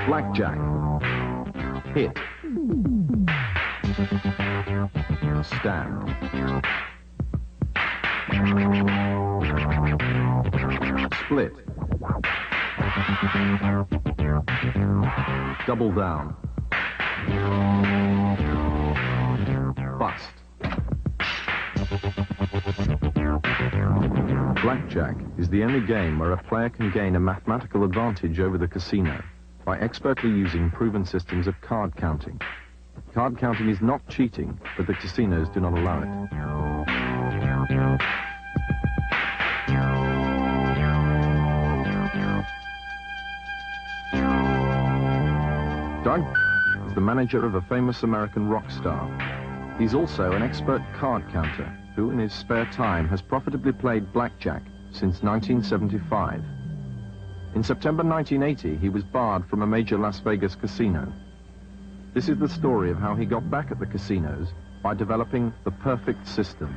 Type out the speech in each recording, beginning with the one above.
Blackjack. Hit. Stand. Split. Double down. Bust. Blackjack is the only game where a player can gain a mathematical advantage over the casino by expertly using proven systems of card counting. Card counting is not cheating, but the casinos do not allow it. Doug is the manager of a famous American rock star. He's also an expert card counter who, in his spare time, has profitably played blackjack since 1975. In September 1980, he was barred from a major Las Vegas casino. This is the story of how he got back at the casinos by developing the perfect system.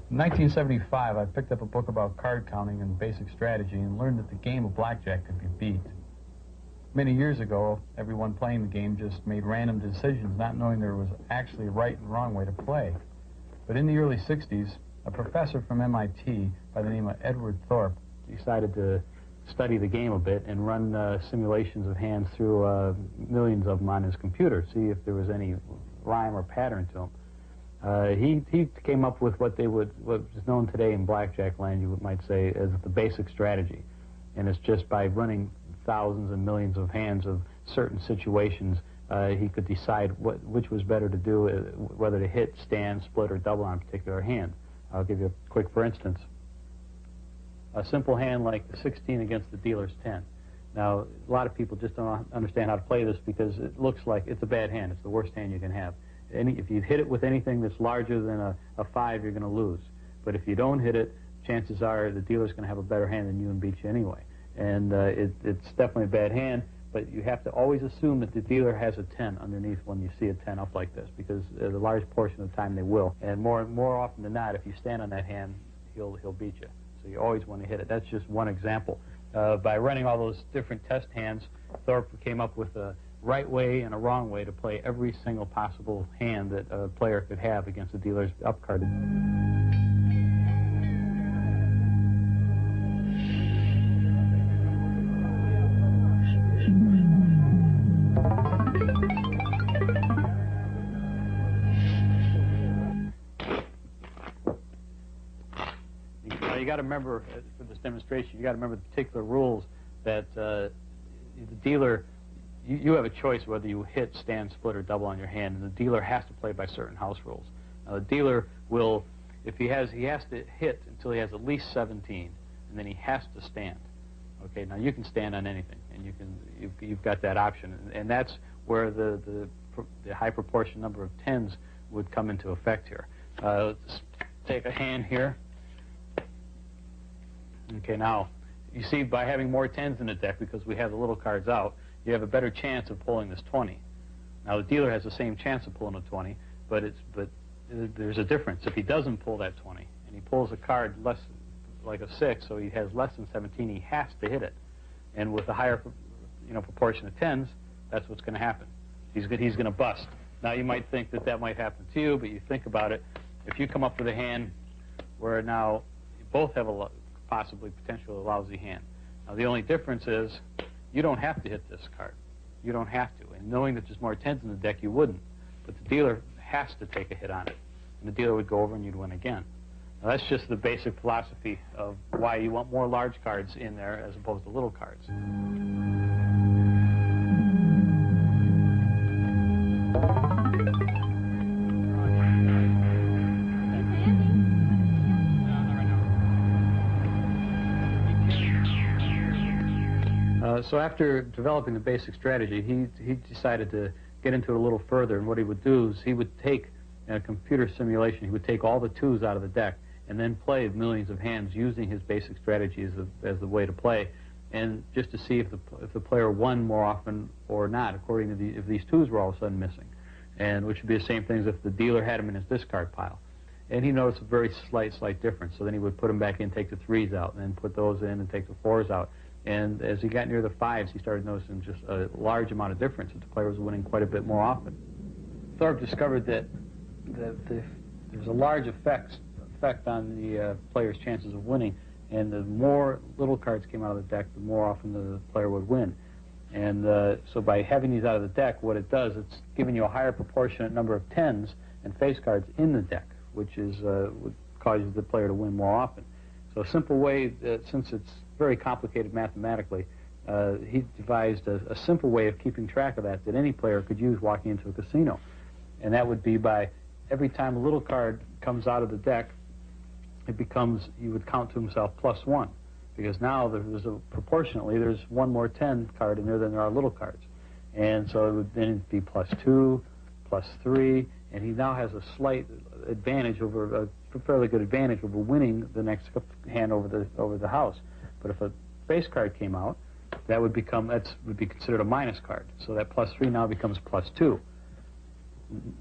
In 1975, I picked up a book about card counting and basic strategy and learned that the game of blackjack could be beat. Many years ago, everyone playing the game just made random decisions, not knowing there was actually a right and wrong way to play. But in the early 60s, a professor from MIT by the name of Edward Thorpe decided to study the game a bit and run simulations of hands through millions of them on his computer, see if there was any rhyme or pattern to them. He came up with what is known today in blackjack land, you might say, as the basic strategy. And it's just by running thousands and millions of hands of certain situations, he could decide which was better to do, whether to hit, stand, split, or double on a particular hand. I'll give you a quick for instance. A simple hand like the 16 against the dealer's 10. Now, a lot of people just don't understand how to play this because it looks like it's a bad hand. It's the worst hand you can have. If you hit it with anything that's larger than a 5, you're going to lose. But if you don't hit it, chances are the dealer's going to have a better hand than you and beat you anyway. And it's definitely a bad hand, but you have to always assume that the dealer has a 10 underneath when you see a 10 up like this, because the large portion of the time they will. And more often than not, if you stand on that hand, he'll beat you. So you always want to hit it. That's just one example. By running all those different test hands, Thorpe came up with a right way and a wrong way to play every single possible hand that a player could have against the dealer's upcarded. You got to remember, for this demonstration, you got to remember the particular rules that the dealer, you have a choice whether you hit, stand, split, or double on your hand, and the dealer has to play by certain house rules. Now, the dealer will, if he has to hit until he has at least 17, and then he has to stand. Okay, now you can stand on anything, and you've got that option, and that's where the high proportion number of 10s would come into effect here. Let's take a hand here. Okay, now, you see, by having more 10s in the deck, because we have the little cards out, you have a better chance of pulling this 20. Now, the dealer has the same chance of pulling a 20, but there's a difference. If he doesn't pull that 20, and he pulls a card less, like a 6, so he has less than 17, he has to hit it. And with a higher, proportion of 10s, that's what's going to happen. He's going to bust. Now, you might think that that might happen to you, but you think about it. If you come up with a hand where now you both have a possibly potentially lousy hand. Now, the only difference is you don't have to hit this card. You don't have to. And knowing that there's more 10s in the deck, you wouldn't. But the dealer has to take a hit on it. And the dealer would go over and you'd win again. Now, that's just the basic philosophy of why you want more large cards in there as opposed to little cards. So after developing the basic strategy, he decided to get into it a little further, and what he would do is he would take, in a computer simulation, he would take all the 2s out of the deck and then play millions of hands using his basic strategy as the way to play. and just to see if the player won more often or not, according to if these twos were all of a sudden missing, and which would be the same thing as if the dealer had them in his discard pile. And he noticed a very slight difference. So then he would put them back in, take the threes out, and then put those in and take the fours out. And as he got near the fives, he started noticing just a large amount of difference, that the player was winning quite a bit more often. Thorpe discovered that there's a large effect on the player's chances of winning, and the more little cards came out of the deck, the more often the player would win. And so by having these out of the deck, what it does, it's giving you a higher proportionate number of tens and face cards in the deck, which is what causes the player to win more often. So a simple way, since it's very complicated mathematically, he devised a simple way of keeping track of that any player could use walking into a casino. And that would be by every time a little card comes out of the deck, it becomes, he would count to himself +1. Because now proportionately, there's one more 10 card in there than there are little cards. And so it would then be +2, +3, and he now has a slight advantage over, a fairly good advantage over winning the next hand over the house. But if a face card came out, that would be considered a minus card. So that +3 now becomes +2.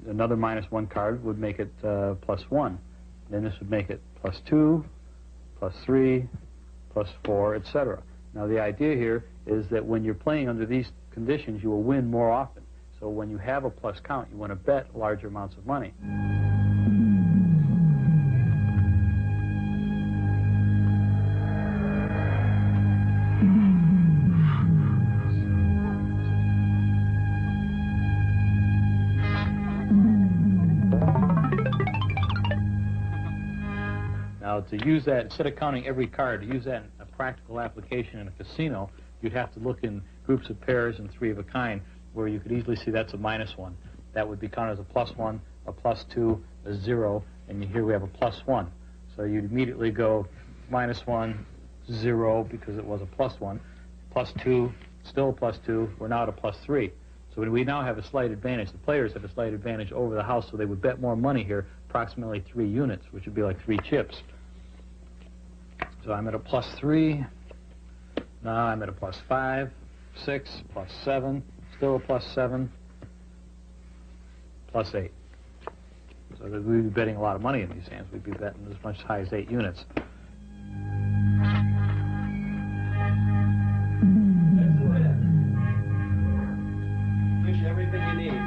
Another -1 card would make it +1. Then this would make it +2, +3, +4, etc. Now the idea here is that when you're playing under these conditions, you will win more often. So when you have a plus count, you want to bet larger amounts of money. Now, to use that, instead of counting every card, to use that in a practical application in a casino, you'd have to look in groups of pairs and three of a kind, where you could easily see that's a -1. That would be counted as a +1, a +2, a 0, and here we have a +1. So you'd immediately go -1, 0, because it was a +1, +2, still a +2, we're now at a +3. So we now have a slight advantage. The players have a slight advantage over the house, so they would bet more money here, approximately 3 units, which would be like 3 chips. So I'm at a +3, now I'm at a +5, 6, +7, still a +7, +8. So we'd be betting a lot of money in these hands. We'd be betting as much as high as 8 units. Gives you everything you need.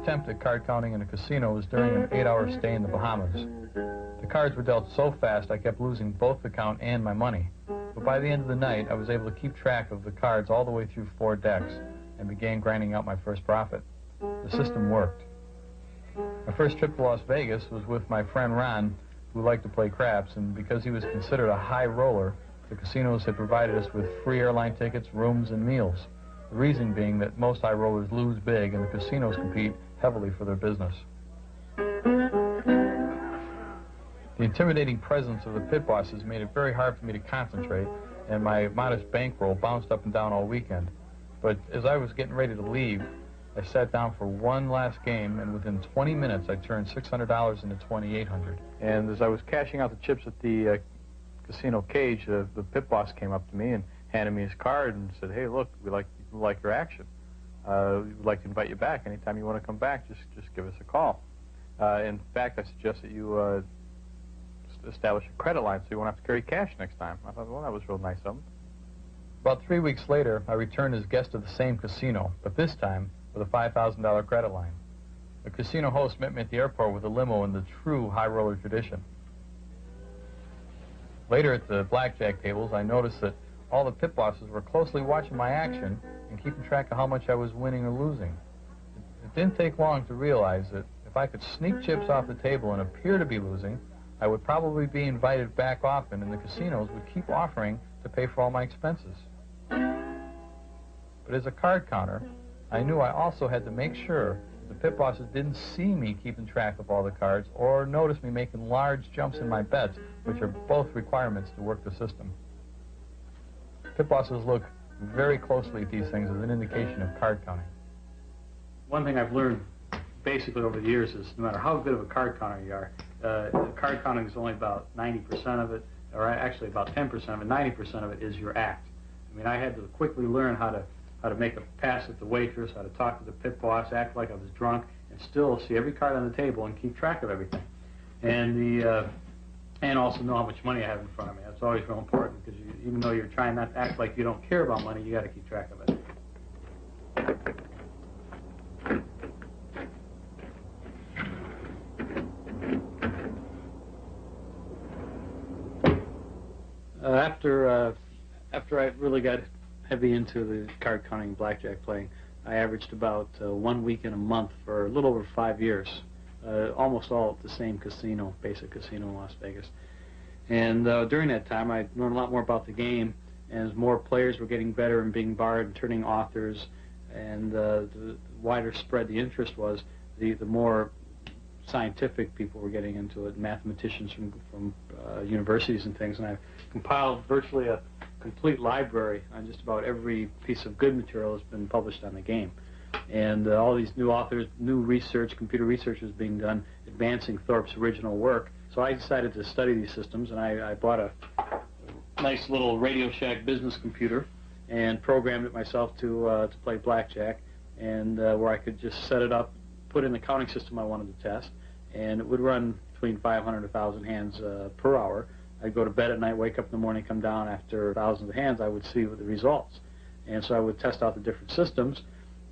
Attempt at card counting in a casino was during an 8-hour stay in the Bahamas. The cards were dealt so fast I kept losing both the count and my money. But by the end of the night, I was able to keep track of the cards all the way through 4 decks and began grinding out my first profit. The system worked. My first trip to Las Vegas was with my friend Ron, who liked to play craps, and because he was considered a high roller, the casinos had provided us with free airline tickets, rooms, and meals. The reason being that most high rollers lose big and the casinos compete heavily for their business. The intimidating presence of the pit bosses made it very hard for me to concentrate, and my modest bankroll bounced up and down all weekend. But as I was getting ready to leave, I sat down for one last game, and within 20 minutes I turned $600 into $2,800. And as I was cashing out the chips at the casino cage, the pit boss came up to me and handed me his card and said, "Hey, look, we like your action. We'd like to invite you back. Anytime you want to come back, just give us a call. In fact, I suggest that you establish a credit line so you won't have to carry cash next time." I thought, well, that was real nice of him. About 3 weeks later, I returned as guest of the same casino, but this time with a $5,000 credit line. The casino host met me at the airport with a limo in the true high roller tradition. Later at the blackjack tables, I noticed that all the pit bosses were closely watching my action and keeping track of how much I was winning or losing. It didn't take long to realize that if I could sneak chips off the table and appear to be losing, I would probably be invited back often, and the casinos would keep offering to pay for all my expenses. But as a card counter, I knew I also had to make sure the pit bosses didn't see me keeping track of all the cards or notice me making large jumps in my bets, which are both requirements to work the system. Pit bosses look very closely at these things as an indication of card counting. One thing I've learned basically over the years is no matter how good of a card counter you are, card counting is only about 90% of it, or actually about 10% of it. 90% of it is your act. I mean, I had to quickly learn how to make a pass at the waitress, how to talk to the pit boss, act like I was drunk, and still see every card on the table and keep track of everything. And also know how much money I have in front of me. That's always real important, because even though you're trying not to act like you don't care about money, you got to keep track of it. After I really got heavy into the card counting blackjack playing, I averaged about 1 week in a month for a little over 5 years, almost all at the same casino, basic casino in Las Vegas. And during that time, I learned a lot more about the game, and as more players were getting better and being barred and turning authors, and the wider spread the interest was, the more scientific people were getting into it, mathematicians from universities and things, and I've compiled virtually a complete library on just about every piece of good material that's been published on the game. And all these new authors, new research, computer research is being done, advancing Thorpe's original work. So I decided to study these systems, and I bought a nice little Radio Shack business computer and programmed it myself to play blackjack, and where I could just set it up, put in the counting system I wanted to test, and it would run between 500 to 1,000 hands per hour. I'd go to bed at night, wake up in the morning, come down after thousands of hands, I would see the results. And so I would test out the different systems,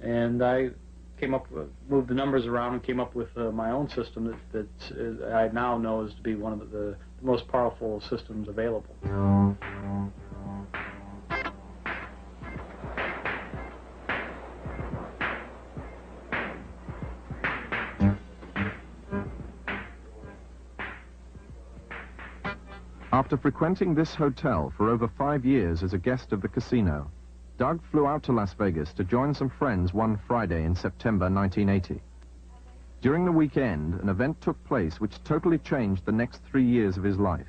and I came up with, moved the numbers around and came up with my own system that I now know is to be one of the most powerful systems available. After frequenting this hotel for over 5 years as a guest of the casino, Doug flew out to Las Vegas to join some friends one Friday in September 1980. During the weekend, an event took place which totally changed the next 3 years of his life.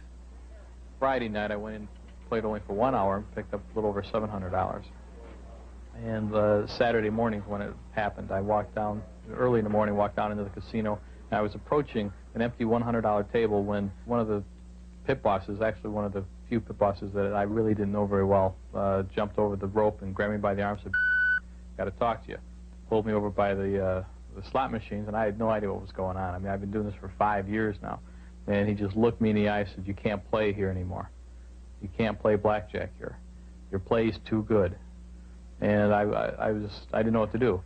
Friday night, I went in, played only for 1 hour, and picked up a little over $700. And Saturday morning when it happened, I walked down, early in the morning, walked down into the casino, and I was approaching an empty $100 table when one of the pit bosses, actually one of the few pit bosses that I really didn't know very well, jumped over the rope and grabbed me by the arm and said, "Got to talk to you." Pulled me over by the slot machines, and I had no idea what was going on. I mean, I've been doing this for 5 years now. And he just looked me in the eye and said, "You can't play here anymore. You can't play blackjack here. Your play's too good." And I didn't know what to do.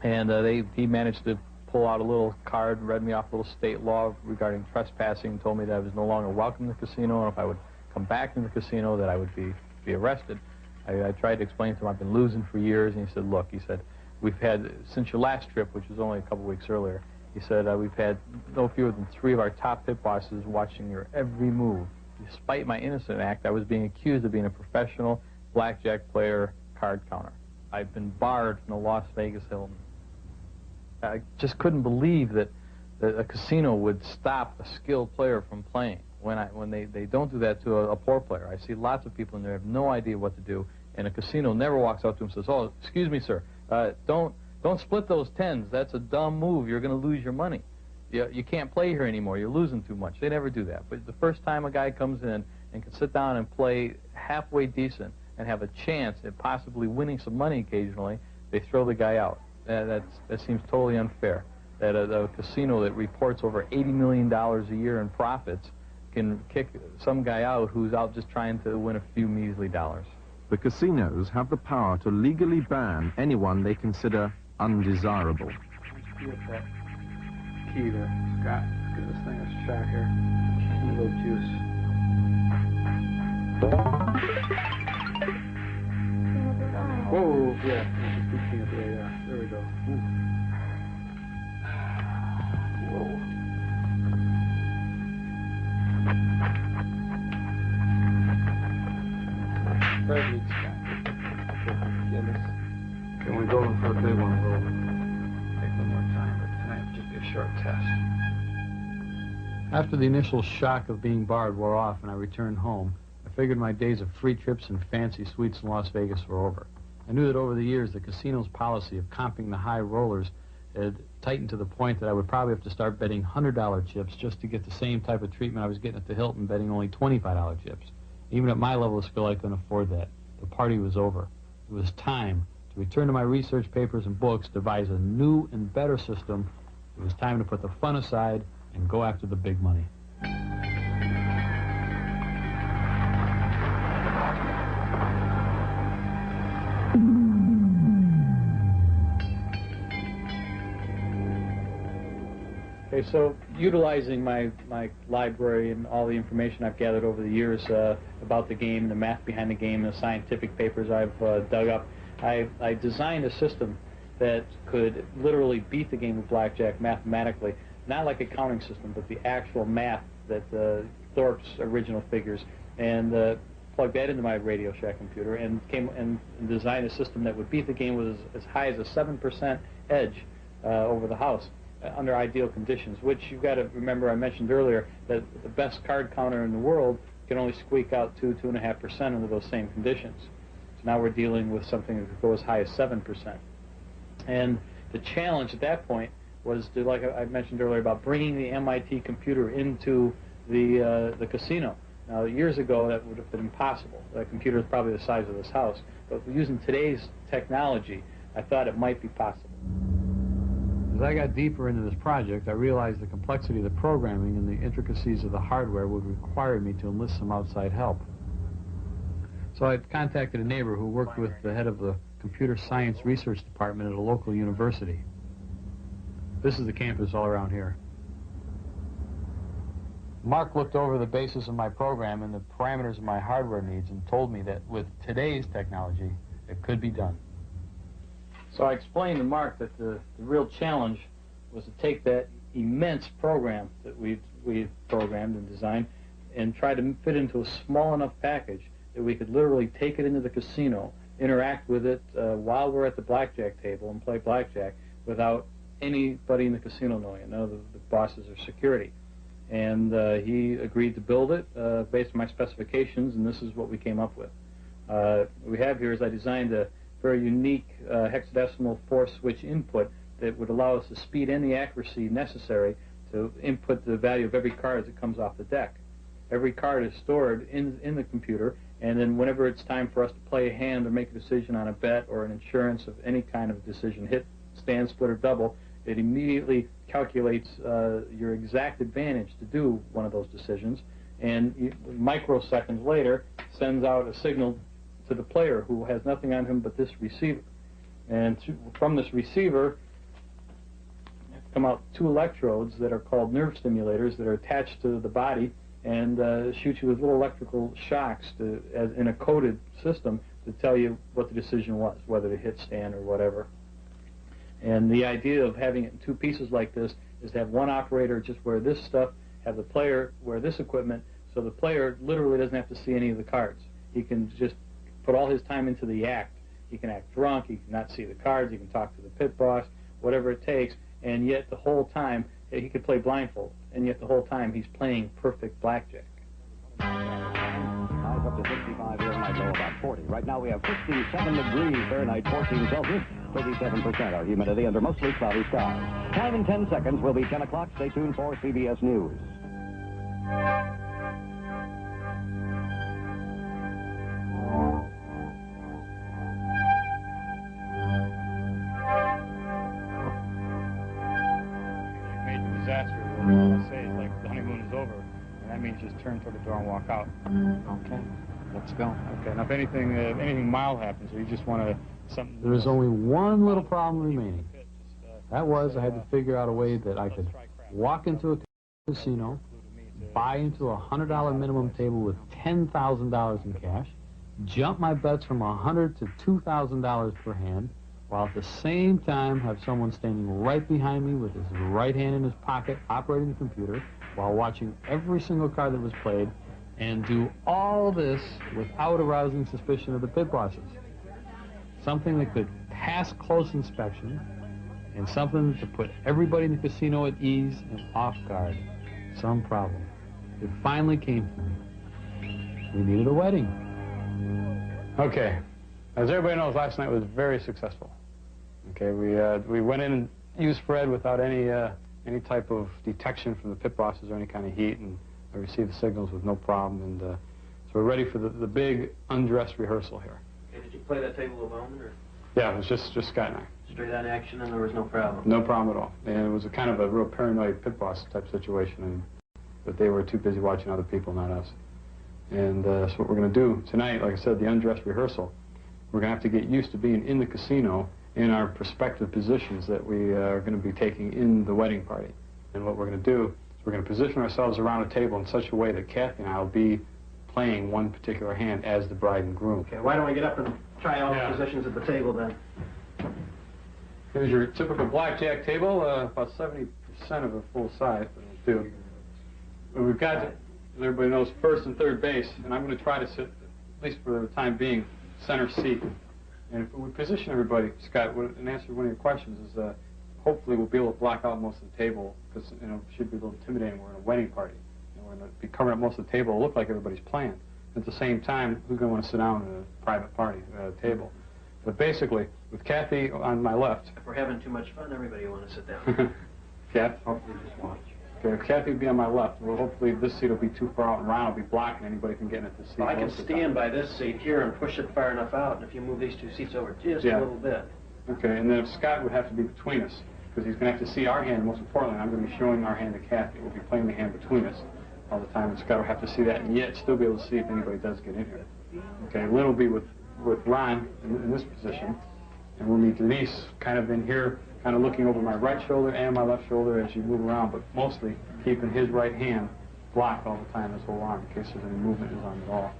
And he managed to pull out a little card, read me off a little state law regarding trespassing, and told me that I was no longer welcome in the casino, and if I would come back in the casino that I would be arrested. I tried to explain to him I've been losing for years, and he said, "Look," he said, "we've had, since your last trip, which was only a couple weeks earlier," he said, "we've had no fewer than 3 of our top pit bosses watching your every move. Despite my innocent act, I was being accused of being a professional blackjack player card counter. I've been barred from the Las Vegas Hilton." I just couldn't believe that a casino would stop a skilled player from playing when they don't do that to a poor player. I see lots of people in there have no idea what to do, and a casino never walks up to them and says, "Oh, excuse me, sir, don't split those tens. That's a dumb move. You're going to lose your money. You can't play here anymore. You're losing too much." They never do that. But the first time a guy comes in and can sit down and play halfway decent and have a chance at possibly winning some money occasionally, they throw the guy out. That seems totally unfair. That a casino that reports over $80 million a year in profits can kick some guy out who's out just trying to win a few measly dollars. The casinos have the power to legally ban anyone they consider undesirable. Get that key there, Scott. Let's give this thing a shot here. A little juice. Whoa, yeah. Just keep seeing it there, yeah. There we go. Ooh. Whoa. Fred needs Scott. Okay, going for the big one. We'll take a little more time, but tonight will just be a short test. After the initial shock of being barred wore off and I returned home, I figured my days of free trips and fancy suites in Las Vegas were over. I knew that over the years the casino's policy of comping the high rollers had tightened to the point that I would probably have to start betting $100 chips just to get the same type of treatment I was getting at the Hilton betting only $25 chips. Even at my level of skill, I couldn't afford that. The party was over. It was time to return to my research papers and books, devise a new and better system. It was time to put the fun aside and go after the big money. Okay, so utilizing my library and all the information I've gathered over the years about the game, the math behind the game, the scientific papers I've dug up, I designed a system that could literally beat the game of blackjack mathematically, not like a counting system, but the actual math that Thorpe's original figures, and plugged that into my Radio Shack computer and designed a system that would beat the game with as high as a 7% edge over the house under ideal conditions, which you've got to remember, I mentioned earlier that the best card counter in the world can only squeak out 2.5% under those same conditions. So now we're dealing with something that could go as high as 7%. And the challenge at that point was to, like I mentioned earlier, about bringing the MIT computer into the casino. Now, years ago, that would have been impossible. That computer is probably the size of this house. But using today's technology, I thought it might be possible. As I got deeper into this project, I realized the complexity of the programming and the intricacies of the hardware would require me to enlist some outside help. So I contacted a neighbor who worked with the head of the computer science research department at a local university. This is the campus all around here. Mark looked over the basis of my program and the parameters of my hardware needs and told me that with today's technology, it could be done. So I explained to Mark that the real challenge was to take that immense program that we've programmed and designed and try to fit into a small enough package that we could literally take it into the casino, interact with it while we're at the blackjack table and play blackjack without anybody in the casino knowing it, none of the bosses or security. And he agreed to build it based on my specifications, and this is what we came up with. What we have here is I designed a very unique hexadecimal 4-switch input that would allow us the speed and the accuracy necessary to input the value of every card that comes off the deck. Every card is stored in the computer, and then whenever it's time for us to play a hand or make a decision on a bet or an insurance of any kind of decision, hit, stand, split, or double, it immediately calculates your exact advantage to do one of those decisions, and microseconds later sends out a signal to the player who has nothing on him but this receiver. And from this receiver come out 2 electrodes that are called nerve stimulators that are attached to the body and shoot you with little electrical shocks in a coded system to tell you what the decision was, whether to hit, stand, or whatever. And the idea of having it in 2 pieces like this is to have one operator just wear this stuff, have the player wear this equipment, so the player literally doesn't have to see any of the cards. He can just put all his time into the act. He can act drunk, he can not see the cards, he can talk to the pit boss, whatever it takes, and yet the whole time, he could play blindfold, and yet the whole time he's playing perfect blackjack. Highs up to 65 here, might low about 40. Right now we have 57 degrees Fahrenheit, 14 Celsius, 37% our humidity under mostly cloudy skies. Time in 10 seconds will be 10 o'clock. Stay tuned for CBS News. Disaster. All I say is like the honeymoon is over, and that means just turn toward the door and walk out. Okay, let's go. Okay, now if anything mild happens, or you just want to something. There was only one little problem remaining. That was I had to figure out a way that I could walk into a casino, buy into a $100 minimum table with $10,000 in cash, jump my bets from $100 to $2,000 per hand, while at the same time have someone standing right behind me with his right hand in his pocket operating the computer while watching every single card that was played, and do all this without arousing suspicion of the pit bosses. something that could pass close inspection, and something to put everybody in the casino at ease and off guard. Some problem. It finally came to me. We needed a wedding. Okay, as everybody knows, last night was very successful. Okay, we went in and used Fred without any type of detection from the pit bosses or any kind of heat, and I received the signals with no problem, and so we're ready for the big undress rehearsal here. Okay, did you play that table alone, or? Yeah, it was just Scott and I. Straight on action, and there was no problem? No problem at all. And it was a kind of a real paranoid pit boss type situation, but they were too busy watching other people, not us. And so what we're going to do tonight, like I said, the undress rehearsal, we're going to have to get used to being in the casino in our prospective positions that we are going to be taking in the wedding party. And what we're going to do is we're going to position ourselves around a table in such a way that Kathy and I will be playing one particular hand as the bride and groom. Okay, why don't we get up and try all the positions at the table then? Here's your typical blackjack table, about 70% of a full size. Do. We've got, as everybody knows, first and third base, and I'm going to try to sit, at least for the time being, center seat. And if we position everybody, Scott, in answer to one of your questions, is hopefully we'll be able to block out most of the table, because it should be a little intimidating. We're in a wedding party, and we're going to be covering up most of the table. It'll look like everybody's playing. At the same time, who's going to want to sit down at a private party table? But basically, with Kathy on my left. If we're having too much fun, everybody will want to sit down. Kath? Hopefully just watch. Okay, Kathy will be on my left. Well, hopefully this seat will be too far out and Ron will be blocking anybody from getting at the seat. Well, I can stand by this seat here and push it far enough out, and if you move these two seats over just a little bit. Okay, and then if Scott would have to be between us, because he's going to have to see our hand, most importantly, I'm going to be showing our hand to Kathy. We'll be playing the hand between us all the time, and Scott will have to see that, and yet still be able to see if anybody does get in here. Okay, Lynn will be with Ron in this position, and we'll need Denise kind of in here, kind of looking over my right shoulder and my left shoulder as you move around, but mostly keeping his right hand blocked all the time, this whole arm, in case there's any movement is on at all.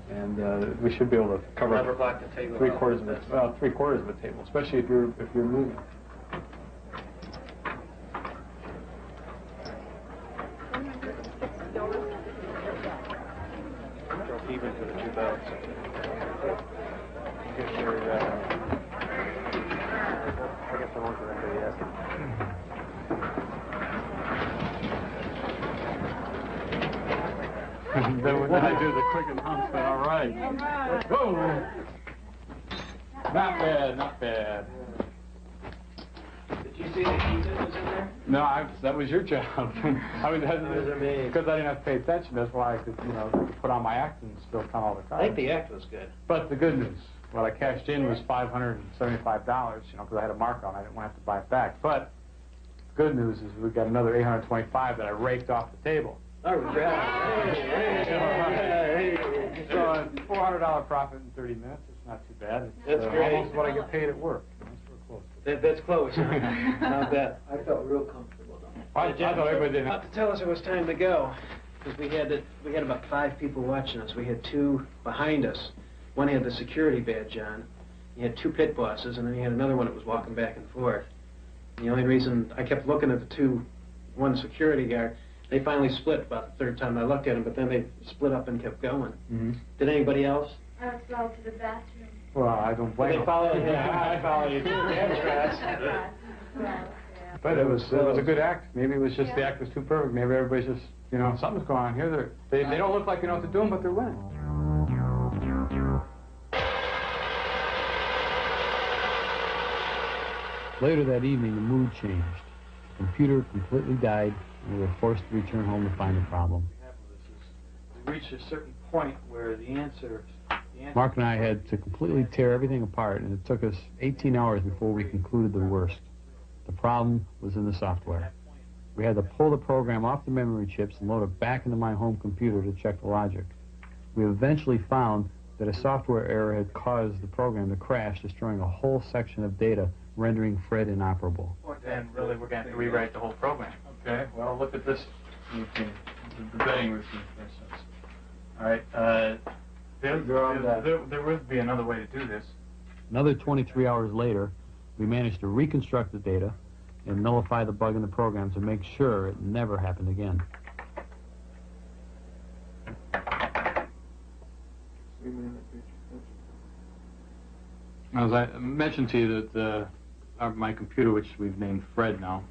And we should be able to cover Never block the table. three-quarters of it, well, three-quarters of a table, especially if you're moving. Even for the two belts. Get your, I guess I won't go into the essence. Then I do the quick and hump, but all right. Whoa! Not bad, not bad. Did you see the key was in there? No, that was your job. I mean, because I didn't have to pay attention, that's why I could, put on my act and still count all the cards. I think the act was good. But the good news, what I cashed in was $575, because I had a mark on. I didn't want to have to buy it back. But the good news is we got another $825 that I raked off the table. All right. So a $400 profit in 30 minutes. It's not too bad. It's That's great. almost what I get paid at work. That's real close. That's close, huh? Not bad. I felt real comfortable. I thought everybody did. To tell us it was time to go, because we had about 5 people watching us. We had 2 behind us. One had the security badge on. You had 2 pit bosses, and then you had another one that was walking back and forth. And the only reason I kept looking at the one security guard, they finally split about the 3rd time I looked at them, but then they split up and kept going. Mm-hmm. Did anybody else? I was called to the bathroom. Well, I don't blame They them. followed. Yeah, I followed you. Yeah. But it was a good act. Maybe it was just the act was too perfect. Maybe everybody's just, something's going on here. They don't look like they know what they're doing, but they're winning. Later that evening, the mood changed. The computer completely died, and we were forced to return home to find the problem. We reached a certain point where the answer... Mark and I had to completely tear everything apart, and it took us 18 hours before we concluded the worst. The problem was in the software. We had to pull the program off the memory chips and load it back into my home computer to check the logic. We eventually found that a software error had caused the program to crash, destroying a whole section of data, rendering Fred inoperable. Then really we're going to have to rewrite the whole program. Okay, well, look at this routine, the betting routine, for instance. All right, there would be another way to do this. Another 23 hours later, we managed to reconstruct the data and nullify the bug in the program to make sure it never happened again. As I mentioned to you that my computer, which we've named Fred now,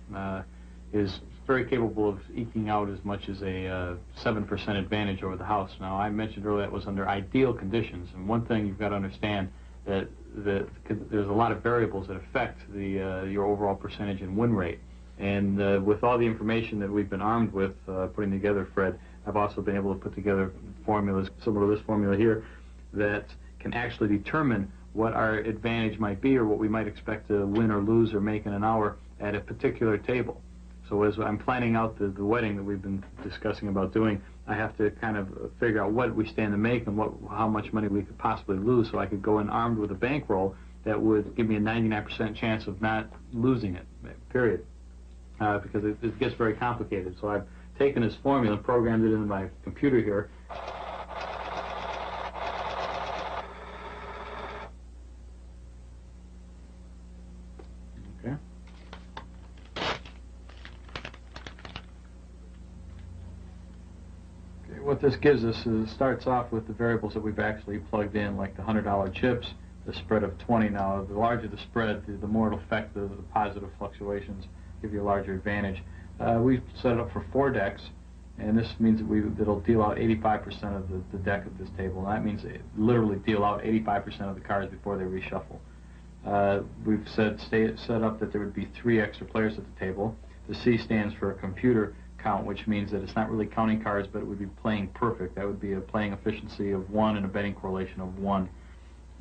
is very capable of eking out as much as a 7% advantage over the house. Now, I mentioned earlier that was under ideal conditions, and one thing you've got to understand that there's a lot of variables that affect your overall percentage and win rate. And with all the information that we've been armed with putting together, Fred, I've also been able to put together formulas similar to this formula here that can actually determine what our advantage might be or what we might expect to win or lose or make in an hour at a particular table. So as I'm planning out the wedding that we've been discussing about doing, I have to kind of figure out what we stand to make and how much money we could possibly lose, so I could go in armed with a bankroll that would give me a 99% chance of not losing it, period. Because it gets very complicated. So I've taken this formula and programmed it into my computer here. Okay. What this gives us is it starts off with the variables that we've actually plugged in, like the $100 chips, the spread of 20. Now, the larger the spread, the more it'll affect the positive fluctuations, give you a larger advantage. We've set it up for 4 decks, and this means that it'll deal out 85% of the deck of this table, and that means it literally deal out 85% of the cards before they reshuffle. We've set up that there would be 3 extra players at the table. The C stands for computer count, which means that it's not really counting cards, but it would be playing perfect. That would be a playing efficiency of 1 and a betting correlation of 1.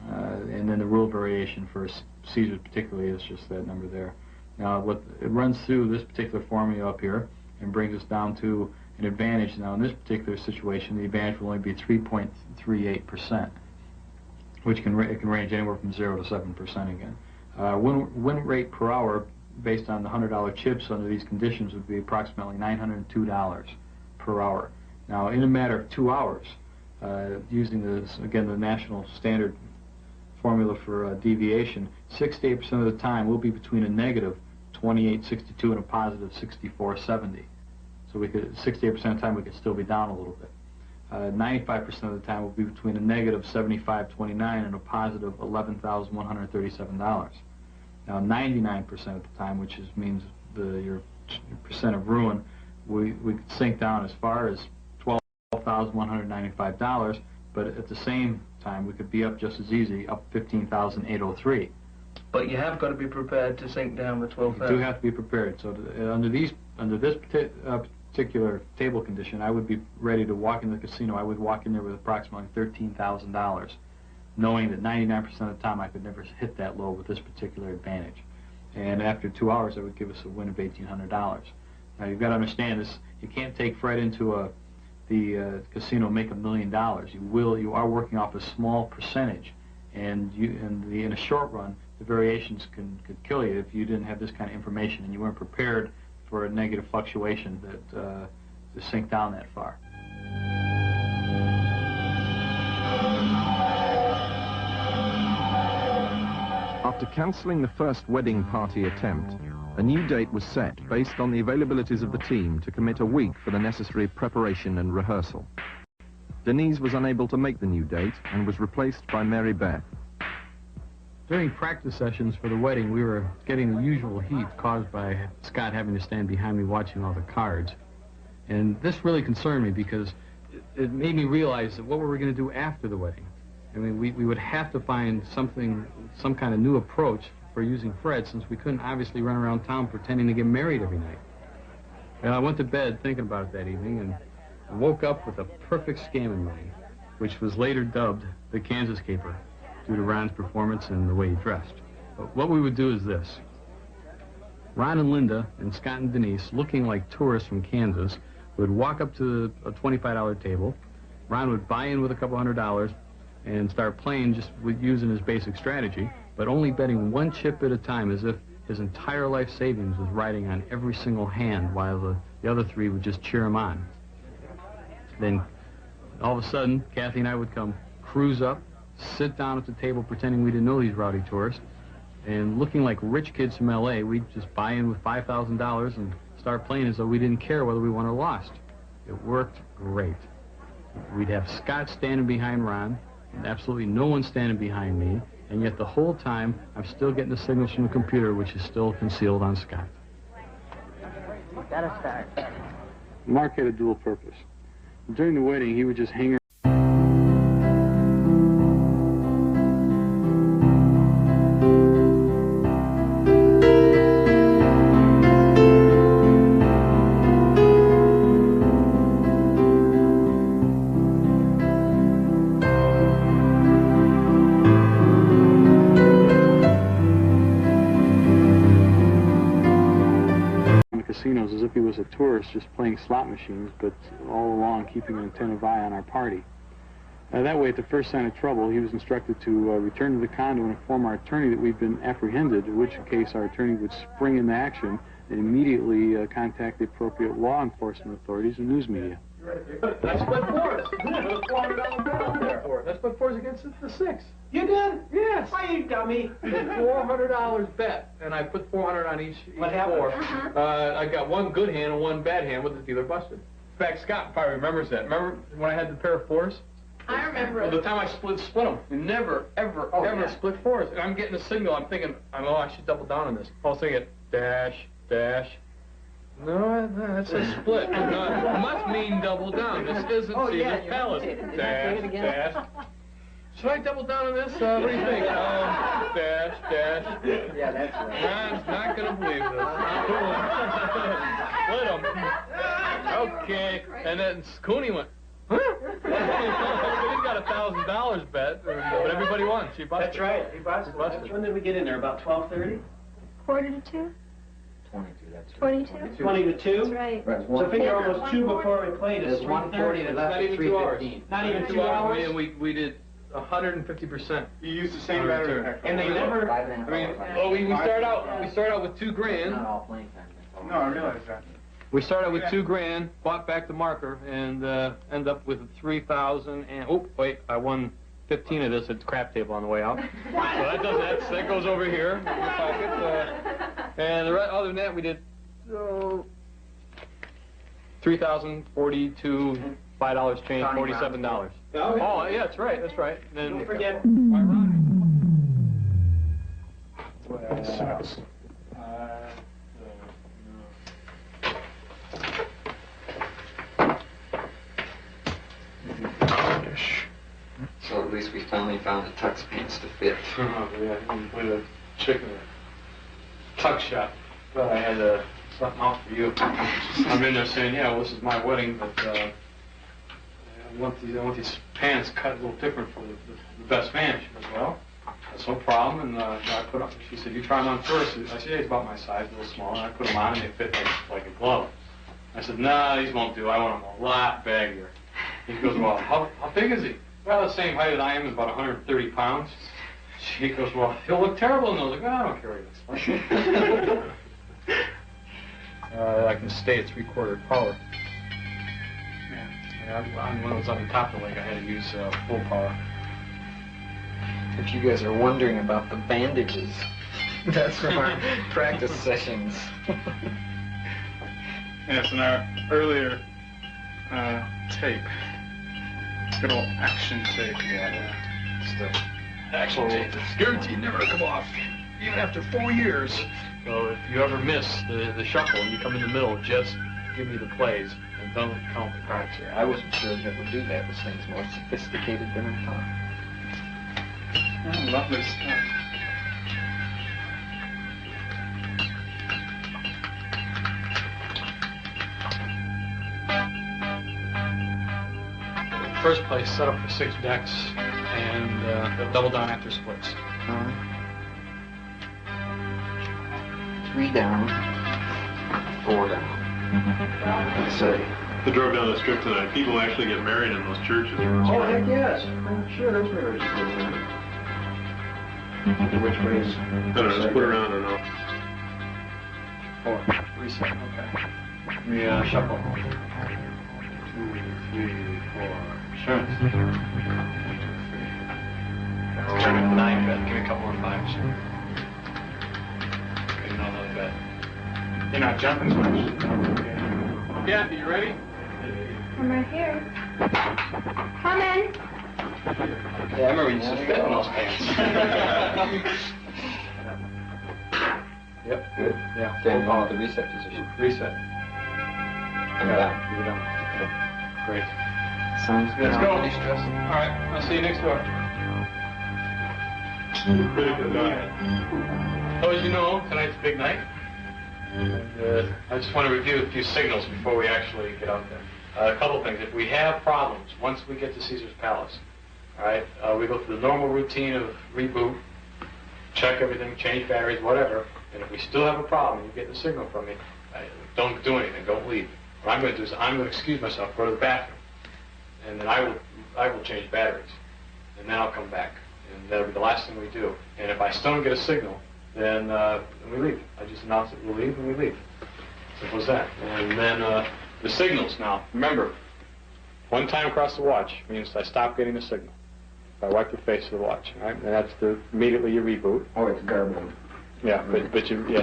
And then the rule variation for Caesars particularly is just that number there. Now, it runs through this particular formula up here and brings us down to an advantage. Now, in this particular situation, the advantage will only be 3.38%, which can range anywhere from 0 to 7% again. Win rate per hour, based on the $100 chips under these conditions, would be approximately $902 per hour. Now, in a matter of 2 hours, using this, again, the national standard formula for deviation, 6 to 8% of the time will be between a negative 28.62 and a positive 64.70. So we could 6 to 8% of the time we could still be down a little bit. 95% of the time will be between a negative 75.29 and a positive $11,137. Now 99% of the time, which means your percent of ruin, we could sink down as far as $12,195, but at the same time we could be up just as easy, up 15,803. But you have got to be prepared to sink down the 12,000. You do have to be prepared. So under this particular table condition, I would be ready to walk into the casino. I would walk in there with approximately $13,000, knowing that 99% of the time I could never hit that low with this particular advantage. And after 2 hours, that would give us a win of $1,800. Now you've got to understand this. You can't take Fred into the casino and make $1 million. You are working off a small percentage, and in a short run, the variations could kill you if you didn't have this kind of information and you weren't prepared for a negative fluctuation to sink down that far. After cancelling the first wedding party attempt, a new date was set based on the availabilities of the team to commit a week for the necessary preparation and rehearsal. Denise was unable to make the new date and was replaced by Mary Beth. During practice sessions for the wedding, we were getting the usual heat caused by Scott having to stand behind me watching all the cards. And this really concerned me because it made me realize that what were we going to do after the wedding? I mean, we would have to find some kind of new approach for using Fred, since we couldn't obviously run around town pretending to get married every night. And I went to bed thinking about it that evening, and I woke up with a perfect scam in mind, which was later dubbed the Kansas Caper, due to Ron's performance and the way he dressed. But what we would do is this. Ron and Linda and Scott and Denise, looking like tourists from Kansas, would walk up to a $25 table. Ron would buy in with a couple $100 and start playing just with using his basic strategy, but only betting 1 chip at a time, as if his entire life savings was riding on every single hand, while the other 3 would just cheer him on. Then all of a sudden, Kathy and I would come cruise up, sit down at the table pretending we didn't know these rowdy tourists, and looking like rich kids from L.A., we'd just buy in with $5,000 and start playing as though we didn't care whether we won or lost. It worked great. We'd have Scott standing behind Ron, and absolutely no one standing behind me, And yet the whole time, I'm still getting the signals from the computer, which is still concealed on Scott. Gotta start. Mark had a dual purpose. During the wedding, he would just hang around. Casinos as if he was a tourist just playing slot machines, but all along keeping an attentive eye on our party. That way, at the first sign of trouble, he was instructed to return to the condo and inform our attorney that we'd been apprehended, in which case our attorney would spring into action and immediately contact the appropriate law enforcement authorities and news media. I split fours. $400 bet out there. I split fours against the 6. You did? Yes. Why, you dummy? $400 bet, and I put 400 on each What happened? four. I got one good hand and one bad hand with the dealer busted. In fact, Scott probably remembers that. Remember when I had the pair of fours? I remember The it. time I split them. We never, ever split fours. And I'm getting a signal. I'm thinking, I should double down on this. I was thinking, dash, dash. No, that's a split. It must mean double down. This isn't Caesar's Palace. Dash, dash. Should I double down on this? What do you think? Dash, dash. Yeah, that's right. I'm not going to believe this. Split them. Okay. And then Cooney went, huh? He's got $1,000 bet, but everybody won. She busted. That's right. He busted. When did we get in there? About 12:30? 1:45? 22, that's 22? 20 to 2? That's right. So figure almost 2 before we played. It's 1:40 3:30. left Not at even 2 hours. 3:15. Not even 2 hours? We did 150%. You used the same battery pack. And they never... We start out with $2,000. Not all playing time. No, I realize that. We start out with $2,000, bought back the marker, and end up with 3,000. And oh wait, I won 15 of this at the crap table on the way out. So that goes over here in your pocket. And other than that, we did 3,042, $5 change, $47. Oh yeah, that's right. And then, Don't forget... So at least we finally found the tux pants to fit. Oh, yeah, with a chicken tuck shop. But I had something out for you. I'm in there saying, yeah, well, this is my wedding, but I want these pants cut a little different for the best man. She goes, well, that's no problem. And I put them. She said, you try them on first. I said, yeah, he's about my size, a little small. And I put them on, and they fit like a glove. I said, no, these won't do. I want them a lot baggier. He goes, well, how big is he? Well, the same height as I am, is about 130 pounds. She goes, well, he'll look terrible. And I was like, I don't care what he looks like. I can stay at 3/4 power. Yeah, when I was on the top of the lake, I had to use full power. If you guys are wondering about the bandages, that's from our practice sessions. Yes, in our earlier tape. Good old action tape. Yeah. It's the action tape. It's guaranteed never to come off, even after 4 years. So if you ever miss the shuffle and you come in the middle, just give me the plays and don't count the cards. Yeah, I wasn't sure that would do that. This thing's more sophisticated than I thought. Oh, lovely stuff. First place, set up for 6 decks, and they'll double down after splits. 3 down, 4 down. I say. They drove down the strip tonight. People actually get married in those churches. Oh, heck yes. I'm sure there's marriages going on. Which ways? I don't know, just put around or no. 4. Reset. Okay. We shuffle. 2, 3, 4. Sure. 1, 2, 3. Turn it 9 bet. Give me a couple more 5s. Okay, no, another bet. You're not jumping much. Okay. Kathy, you ready? I'm right here. Come in. Yeah, I remember you used to fit in those pants. Yep. Good. Yeah. Then you want the reset position. Reset. I'm down. You're down. Okay. Great. Sounds good. Let's go. Any stress? All right. I'll see you next door. Pretty good night. So as you know, tonight's a big night. And I just want to review a few signals before we actually get out there. A couple things. If we have problems, once we get to Caesar's Palace, all right, we go through the normal routine of reboot, check everything, change batteries, whatever. And if we still have a problem, you get the signal from me, don't do anything, don't leave. What I'm going to do is I'm going to excuse myself, go to the bathroom, and then I will change batteries, and then I'll come back. And that'll be the last thing we do. And if I still don't get a signal, then we leave. I just announce that we'll leave, and we leave. Simple as that. And then the signals now. Remember, one time across the watch means I stop getting the signal. If I wipe the face of the watch, all right? And that's immediately you reboot. Oh, it's garbled. Yeah, but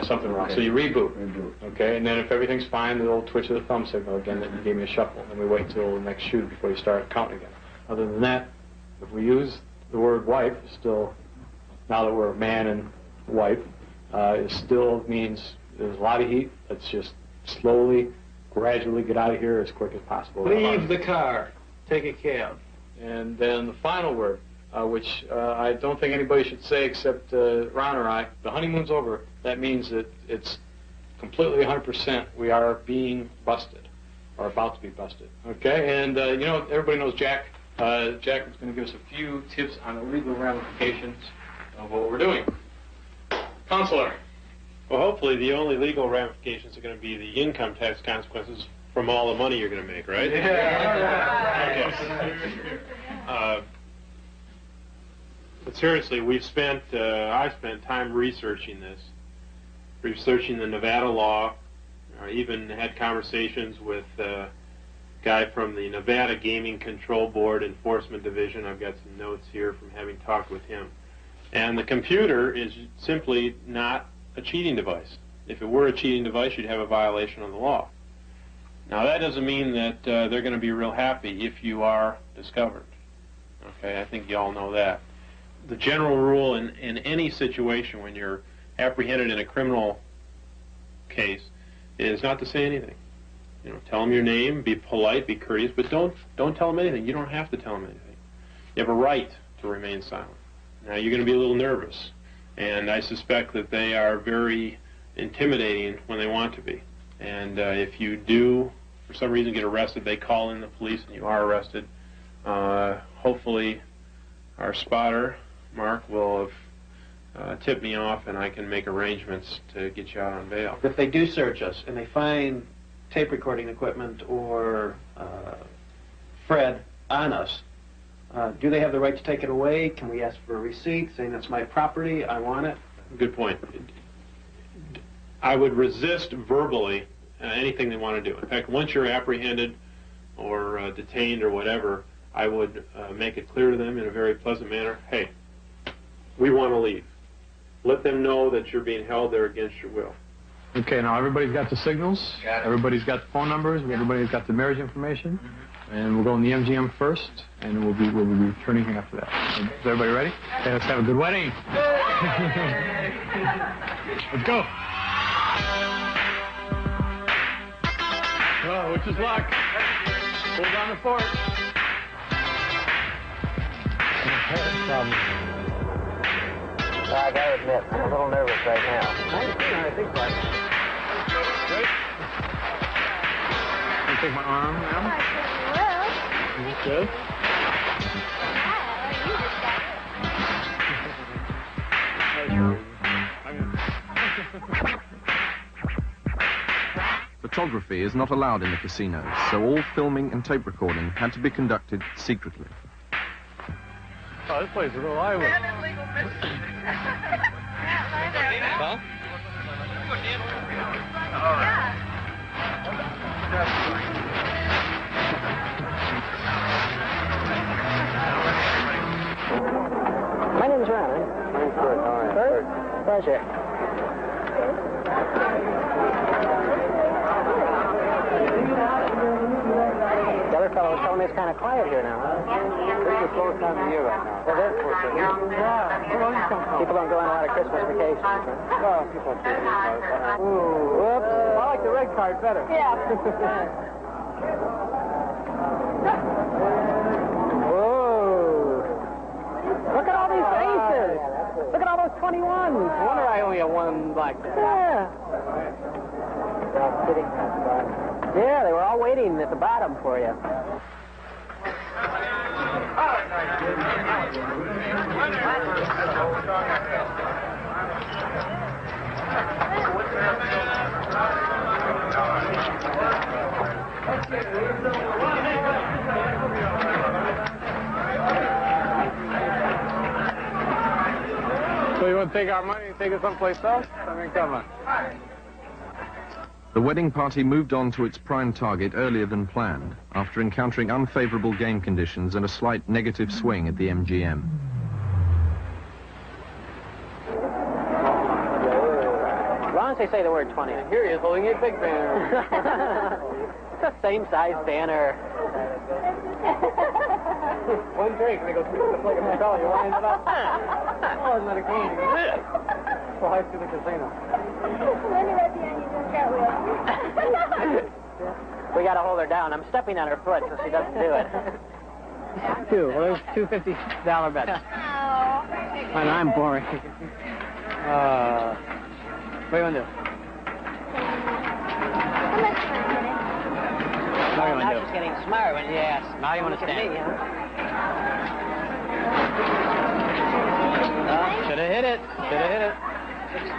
something wrong. Okay. So you reboot. Reboot. Okay, and then if everything's fine, the old twitch of the thumb signal again that you gave me a shuffle, and we wait till the next shoot before you start counting again. Other than that, if we use the word wipe, still, now that we're man and wife, it still means there's a lot of heat. Let's just slowly, gradually get out of here as quick as possible. Leave the car. Take a cab. And then the final word, which I don't think anybody should say except Ron or I, the honeymoon's over. That means that it's completely 100% we are being busted, or about to be busted. Okay, and you know, everybody knows Jack. Jack is going to give us a few tips on the legal ramifications of what we're doing. Counselor. Well, hopefully the only legal ramifications are going to be the income tax consequences from all the money you're going to make, right? Yeah. Okay. But seriously, I've spent time researching this, researching the Nevada law. I even had conversations with a guy from the Nevada Gaming Control Board Enforcement Division. I've got some notes here from having talked with him. And the computer is simply not a cheating device. If it were a cheating device, you'd have a violation of the law. Now, that doesn't mean that they're going to be real happy if you are discovered. Okay, I think you all know that. The general rule in any situation when you're apprehended in a criminal case is not to say anything. You know, tell them your name, be polite, be courteous, but don't tell them anything. You don't have to tell them anything. You have a right to remain silent. Now, you're going to be a little nervous, and I suspect that they are very intimidating when they want to be. And if you do, for some reason, get arrested, they call in the police and you are arrested. Hopefully, our spotter, Mark, will have tipped me off, and I can make arrangements to get you out on bail. If they do search us and they find tape recording equipment or Fred on us, do they have the right to take it away? Can we ask for a receipt saying that's my property, I want it? Good point. I would resist verbally anything they want to do. In fact, once you're apprehended or detained or whatever, I would make it clear to them in a very pleasant manner, hey, we want to leave. Let them know that you're being held there against your will. Okay, now everybody's got the signals. Got it. Everybody's got the phone numbers. Everybody's got the marriage information. And we'll go in the MGM first, and we'll be returning here after that. Is everybody ready? Okay, let's have a good wedding. Let's go. Oh, which is luck. Hold down the fort. I gotta admit, I'm a little nervous right now. I think so. Ready? You take my arm, ma'am? I certainly will. Good. Photography is not allowed in the casinos, so all filming and tape recording had to be conducted secretly. Oh, this place is real lively. Huh? My name's Ron. My name's Bert. All right. Bert? Pleasure. The other fellow was telling it's kind of quiet here now, huh? It's the slowest time of year right now. Well, that's for sure. Yeah. People don't go on a lot of Christmas vacations, right? Well, people have to. Ooh, whoops. I like the red card better. Yeah. Whoa. Look at all these aces. Look at all those 21s. I wonder I only have one black. Yeah. Yeah, they were all waiting at the bottom for you. So you want to take our money and take it someplace else? I mean, come on. The wedding party moved on to its prime target earlier than planned, after encountering unfavorable game conditions and a slight negative swing at the MGM. As long as they say the word 20. Here he is holding a big banner. It's the same size banner. One drink, and they go, it's like a McCall, you wind it up. Oh, isn't that a game? So Heist to the casino. Let me right behind you, don't cartwheel. We got to hold her down. I'm stepping on her foot so she doesn't do it. Two. Well, there's two $50 bets. Oh. And I'm boring. What do you want to do? How much fun, honey? What do you want Now to she's do? getting smart when you ask. Now you want to Look at stand. me, huh? Should have hit it. Should have hit it.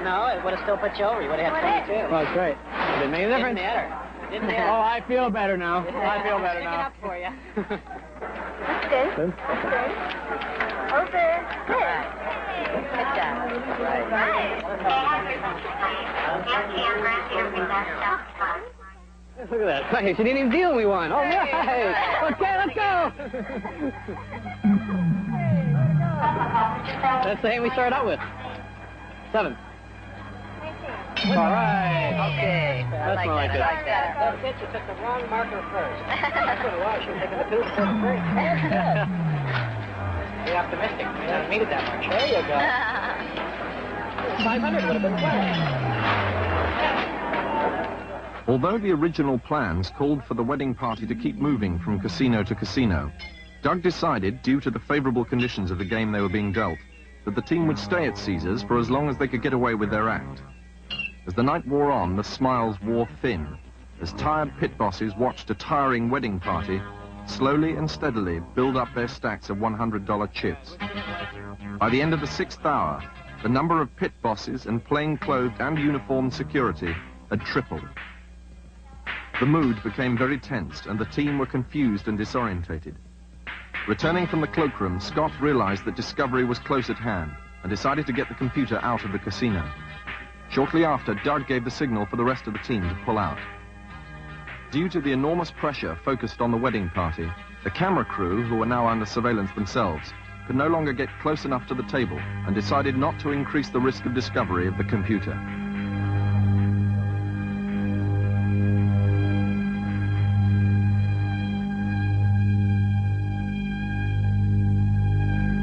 No, it would have still put you over. You would have had 22. Well, that's right. Didn't make a difference. Didn't matter. Didn't matter. Oh, I feel better now. I feel better Pick it now. up for you. That's good. Good. Good. Over. Good. Good job. Look at that. Hey, she didn't even deal we won. Oh, yeah. Okay, let's go. That's the hand we started out with. 7. All right. Okay. That's more like it. I like that. That bitch, you took the wrong marker first. That's what it was. You were taking the 2 before the 3. Be optimistic. We haven't needed that much. There you go. 500 would have been fine. Although the original plans called for the wedding party to keep moving from casino to casino, Doug decided, due to the favorable conditions of the game they were being dealt, that the team would stay at Caesars for as long as they could get away with their act. As the night wore on, the smiles wore thin, as tired pit bosses watched a tiring wedding party slowly and steadily build up their stacks of $100 chips. By the end of the 6th hour, the number of pit bosses and plain-clothed and uniformed security had tripled. The mood became very tense, and the team were confused and disorientated. Returning from the cloakroom, Scott realized that discovery was close at hand and decided to get the computer out of the casino. Shortly after, Doug gave the signal for the rest of the team to pull out. Due to the enormous pressure focused on the wedding party, the camera crew, who were now under surveillance themselves, could no longer get close enough to the table and decided not to increase the risk of discovery of the computer.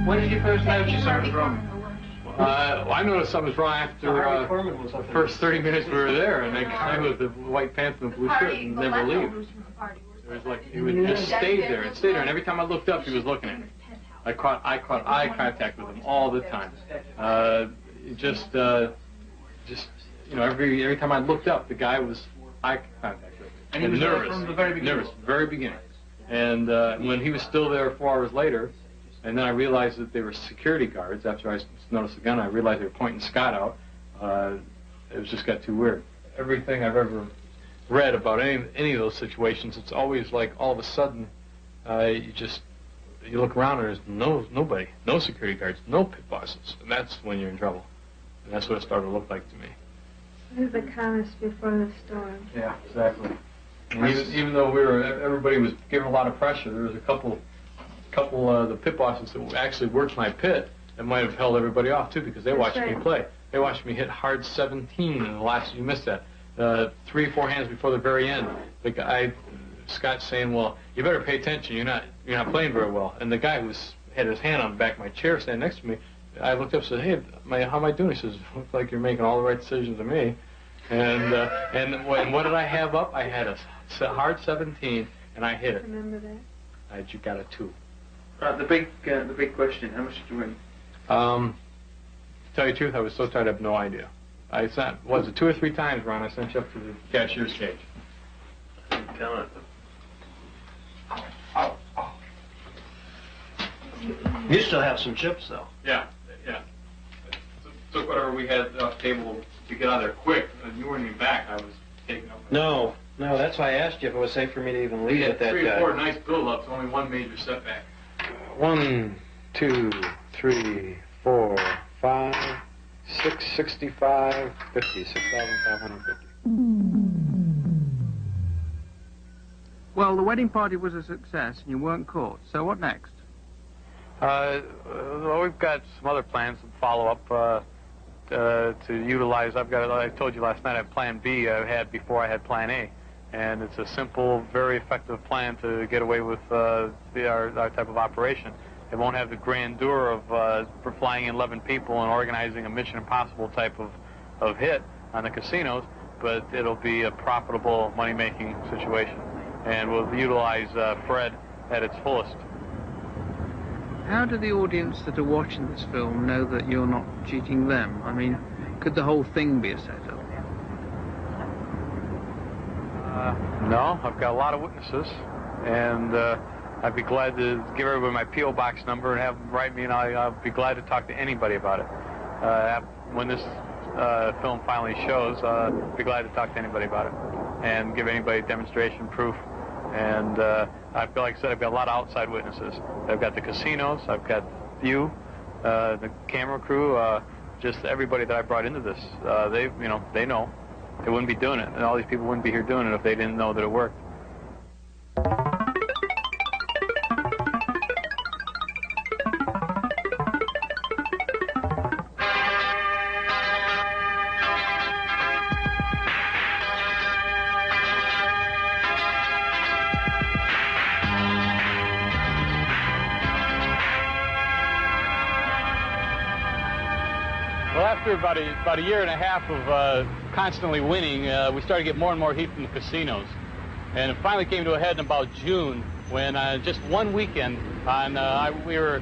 When did you first notice something wrong? I noticed something was wrong after the first 30 minutes we were there, and that guy with the white pants and the blue shirt and never leave. It was like he would just stay there and stay there, and every time I looked up, he was looking at me. I caught eye contact with him all the time. Just you know, every time I looked up, the guy was eye contact with me. And he was nervous, from the very beginning? nervous, very beginning. And when he was still there 4 hours later, and then I realized that they were security guards. After I noticed the gun, I realized they were pointing Scott out. It just got too weird. Everything I've ever read about any of those situations, it's always like all of a sudden you look around and there's nobody, no security guards, no pit bosses, and that's when you're in trouble. And that's what it started to look like to me. This is the calmest before the storm. Yeah, exactly. And even though everybody was given a lot of pressure, there was a couple of the pit bosses that actually worked my pit that might have held everybody off too, because they watched me play. They watched me hit hard 17 in the last. You missed that. 3 or 4 hands before the very end, the guy Scott saying, "Well, you better pay attention. You're not playing very well." And the guy who had his hand on the back of my chair standing next to me, I looked up and said, "Hey, how am I doing?" He says, "Looks like you're making all the right decisions to me." And what did I have up? I had a hard 17, and I hit it. Remember that? You got a 2. The big question: how much did you win? To tell you the truth, I was so tired I have no idea. I sent, was it 2 or 3 times, Ron, I sent you up to the cashier's cage. I'm telling it. You still have some chips, though. Yeah. Took whatever we had off the table to get out of there quick, and you weren't even back. I was taking up. No, that's why I asked you if it was safe for me to even leave at that 3 or 4 nice build-ups, only 1 major setback. 1, 2, 3, 4, 5, 6, 65, 50, 6,550. Well, the wedding party was a success, and you weren't caught. So what next? Well, we've got some other plans to follow up to utilize. I told you last night I have Plan B I had before I had Plan A. And it's a simple, very effective plan to get away with our type of operation. It won't have the grandeur of for flying in 11 people and organizing a Mission Impossible type of hit on the casinos, but it'll be a profitable money-making situation. And we'll utilize Fred at its fullest. How do the audience that are watching this film know that you're not cheating them? I mean, could the whole thing be a setup? No, I've got a lot of witnesses, and I'd be glad to give everybody my P.O. box number and have them write me, and I'll be glad to talk to anybody about it. When this film finally shows, I'll be glad to talk to anybody about it and give anybody demonstration proof. And like I said, I've got a lot of outside witnesses. I've got the casinos, I've got you, the camera crew, just everybody that I brought into this. They know. They wouldn't be doing it, and all these people wouldn't be here doing it if they didn't know that it worked. Well, after about a year and a half of constantly winning, we started to get more and more heat from the casinos. And it finally came to a head in about June when just one weekend we were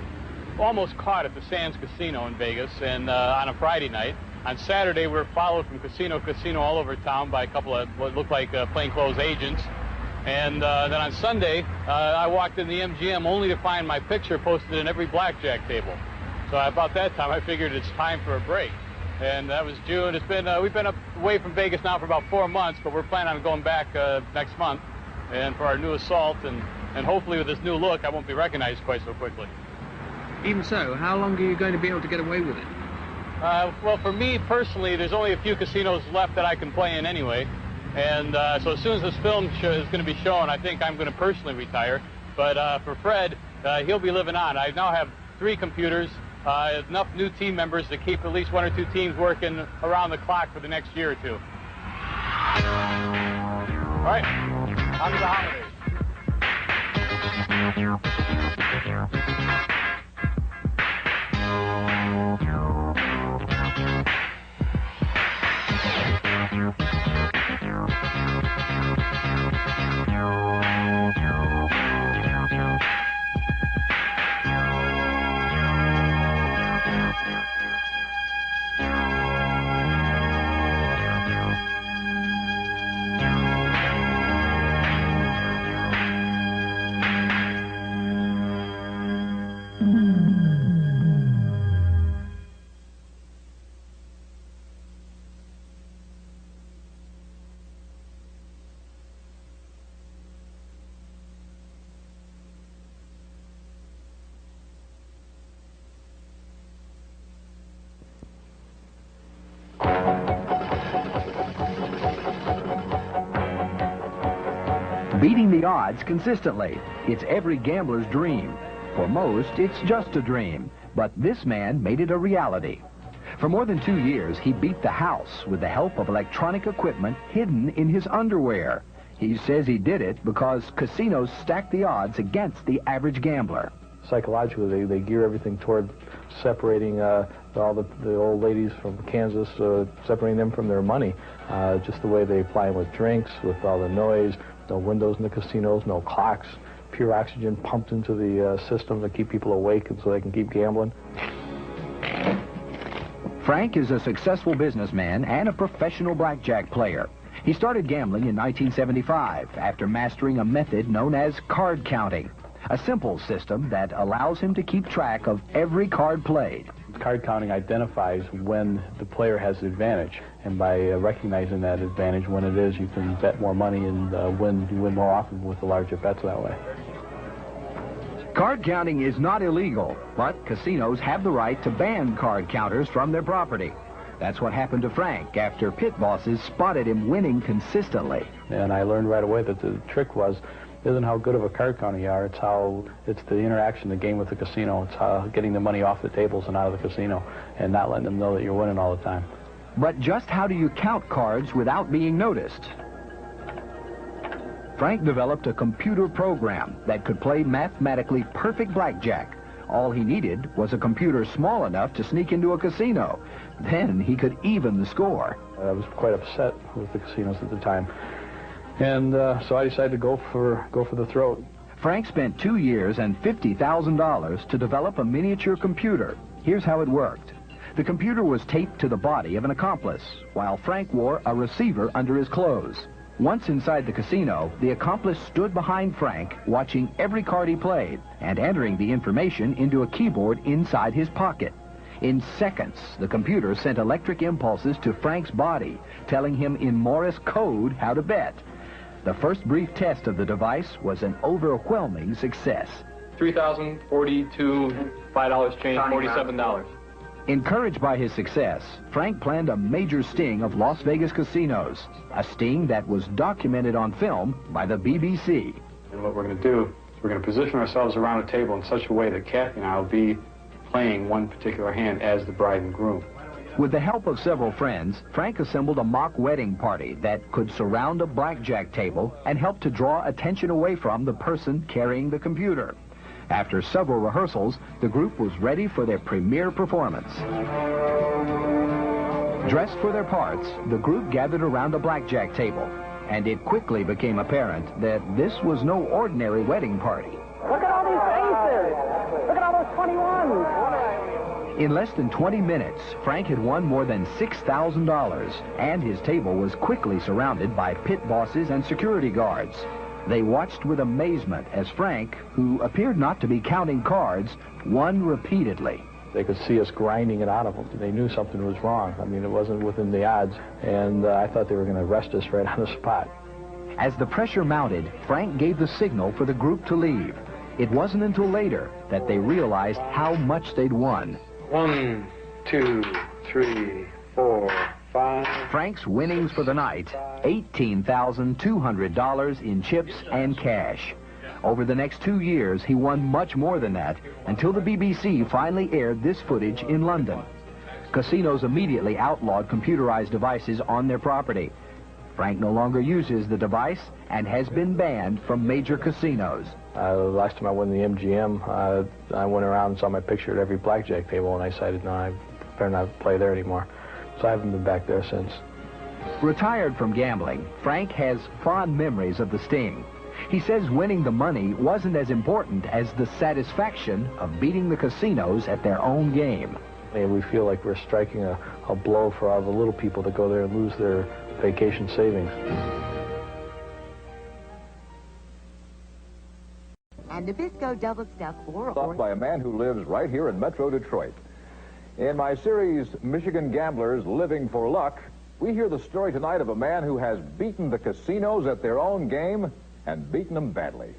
almost caught at the Sands Casino in Vegas and on a Friday night. On Saturday, we were followed from casino to casino all over town by a couple of what looked like plainclothes agents. And then on Sunday, I walked in the MGM only to find my picture posted in every blackjack table. So about that time, I figured it's time for a break. And that was June. It's been we've been away from Vegas now for about 4 months, but we're planning on going back next month and for our new assault. And hopefully with this new look, I won't be recognized quite so quickly. Even so, how long are you going to be able to get away with it? Well, for me personally, there's only a few casinos left that I can play in anyway. And so as soon as this film is going to be shown, I think I'm going to personally retire. But for Fred, he'll be living on. I now have 3 computers. Enough new team members to keep at least 1 or 2 teams working around the clock for the next year or 2. All right, on to the holidays. Beating the odds consistently. It's every gambler's dream. For most, it's just a dream. But this man made it a reality. For more than 2 years, he beat the house with the help of electronic equipment hidden in his underwear. He says he did it because casinos stack the odds against the average gambler. Psychologically, they gear everything toward separating all the old ladies from Kansas, separating them from their money. Just the way they apply them with drinks, with all the noise, no windows in the casinos, no clocks, pure oxygen pumped into the system to keep people awake and so they can keep gambling. Frank is a successful businessman and a professional blackjack player. He started gambling in 1975 after mastering a method known as card counting, a simple system that allows him to keep track of every card played. Card counting identifies when the player has the advantage, and by recognizing that advantage when it is, you can bet more money and you win more often with the larger bets that way. Card counting is not illegal, but casinos have the right to ban card counters from their property. That's what happened to Frank after pit bosses spotted him winning consistently. And I learned right away that the trick isn't how good of a card counter you are, it's the interaction, the game with the casino. It's how getting the money off the tables and out of the casino and not letting them know that you're winning all the time. But just how do you count cards without being noticed? Frank developed a computer program that could play mathematically perfect blackjack. All he needed was a computer small enough to sneak into a casino. Then he could even the score. I was quite upset with the casinos at the time. And so I decided to go for the throat. Frank spent 2 years and $50,000 to develop a miniature computer. Here's how it worked. The computer was taped to the body of an accomplice, while Frank wore a receiver under his clothes. Once inside the casino, the accomplice stood behind Frank, watching every card he played and entering the information into a keyboard inside his pocket. In seconds, the computer sent electric impulses to Frank's body, telling him in Morse code how to bet. The first brief test of the device was an overwhelming success. $3,042, $5 change, $47. Encouraged by his success, Frank planned a major sting of Las Vegas casinos, a sting that was documented on film by the BBC. And what we're going to do is we're going to position ourselves around a table in such a way that Kathy and I will be playing one particular hand as the bride and groom. With the help of several friends, Frank assembled a mock wedding party that could surround a blackjack table and help to draw attention away from the person carrying the computer. After several rehearsals, the group was ready for their premiere performance. Dressed for their parts, the group gathered around a blackjack table, and it quickly became apparent that this was no ordinary wedding party. Look at all these aces! Look at all those 21s! In less than 20 minutes, Frank had won more than $6,000, and his table was quickly surrounded by pit bosses and security guards. They watched with amazement as Frank, who appeared not to be counting cards, won repeatedly. They could see us grinding it out of them. They knew something was wrong. I mean, it wasn't within the odds, and I thought they were going to arrest us right on the spot. As the pressure mounted, Frank gave the signal for the group to leave. It wasn't until later that they realized how much they'd won. 1, 2, 3, 4, 5. Frank's winnings for the night, $18,200 in chips and cash. Over the next 2 years, he won much more than that, until the BBC finally aired this footage in London. Casinos immediately outlawed computerized devices on their property. Frank no longer uses the device and has been banned from major casinos. Last time I won the MGM, I went around and saw my picture at every blackjack table, and I decided, no, I better not play there anymore. So I haven't been back there since. Retired from gambling, Frank has fond memories of the sting. He says winning the money wasn't as important as the satisfaction of beating the casinos at their own game. And we feel like we're striking a blow for all the little people that go there and lose their vacation savings. And Nabisco double stuff Stopped by a man who lives right here in Metro Detroit. In my series, Michigan Gamblers Living for Luck, we hear the story tonight of a man who has beaten the casinos at their own game and beaten them badly.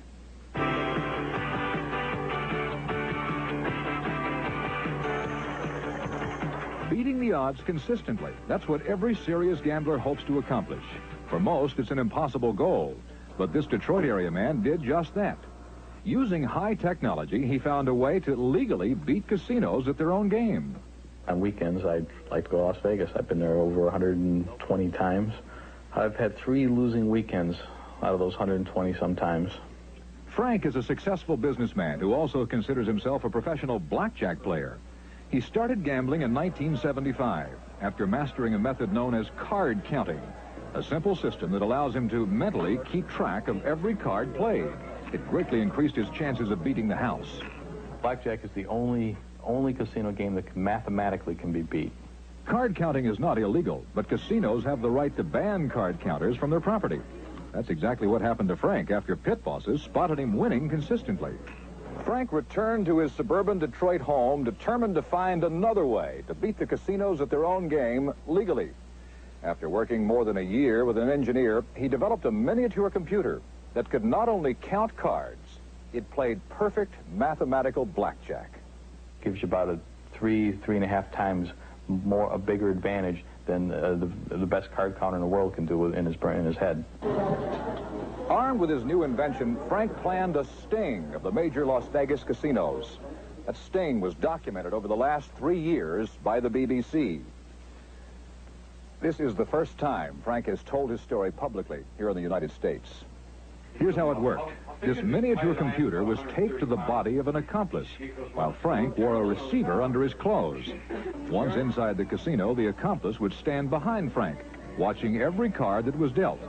Beating the odds consistently. That's what every serious gambler hopes to accomplish. For most, it's an impossible goal. But this Detroit area man did just that. Using high technology, he found a way to legally beat casinos at their own game. On weekends, I'd like to go to Las Vegas. I've been there over 120 times. I've had 3 losing weekends out of those 120 sometimes. Frank is a successful businessman who also considers himself a professional blackjack player. He started gambling in 1975 after mastering a method known as card counting, a simple system that allows him to mentally keep track of every card played. It greatly increased his chances of beating the house. Blackjack is the only casino game that mathematically can be beat. Card counting is not illegal, but casinos have the right to ban card counters from their property. That's exactly what happened to Frank after pit bosses spotted him winning consistently. Frank returned to his suburban Detroit home determined to find another way to beat the casinos at their own game legally. After working more than a year with an engineer, he developed a miniature computer that could not only count cards, it played perfect mathematical blackjack. Gives you about a 3.5 times a bigger advantage than the best card counter in the world can do in his head. Armed with his new invention, Frank planned a sting of the major Las Vegas casinos. That sting was documented over the last 3 years by the BBC. This is the first time Frank has told his story publicly here in the United States. Here's how it worked. This miniature computer was taped to the body of an accomplice, while Frank wore a receiver under his clothes. Once inside the casino, the accomplice would stand behind Frank, watching every card that was dealt,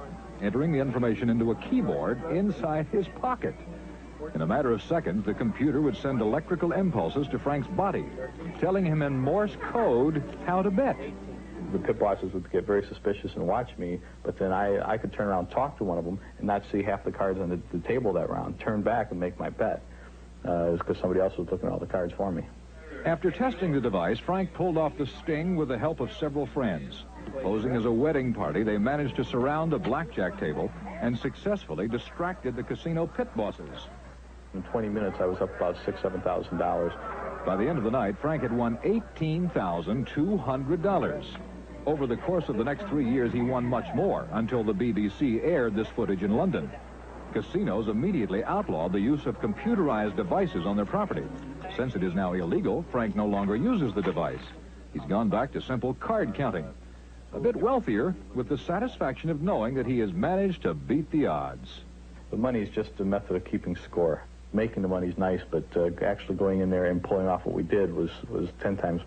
entering the information into a keyboard inside his pocket. In a matter of seconds, the computer would send electrical impulses to Frank's body, telling him in Morse code how to bet. The pit bosses would get very suspicious and watch me, but then I could turn around and talk to one of them and not see half the cards on the table that round, turn back and make my bet. It was because somebody else was looking at all the cards for me. After testing the device, Frank pulled off the sting with the help of several friends. Posing as a wedding party, they managed to surround a blackjack table and successfully distracted the casino pit bosses. In 20 minutes, I was up about $6,000, $7,000. By the end of the night, Frank had won $18,200. Over the course of the next 3 years, he won much more until the BBC aired this footage in London. Casinos immediately outlawed the use of computerized devices on their property. Since it is now illegal, Frank no longer uses the device. He's gone back to simple card counting. A bit wealthier, with the satisfaction of knowing that he has managed to beat the odds. The money is just a method of keeping score. Making the money is nice, but actually going in there and pulling off what we did was 10 times more.